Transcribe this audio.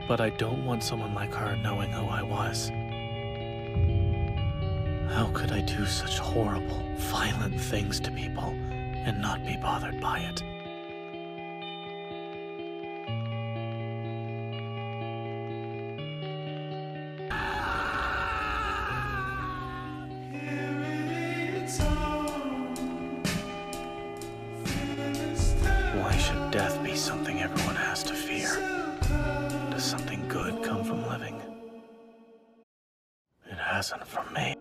But I don't want someone like her knowing who I was. How could I do such horrible, violent things to people and not be bothered by it? Why should death be something everyone has to fear? Does something good come from living? It hasn't for me.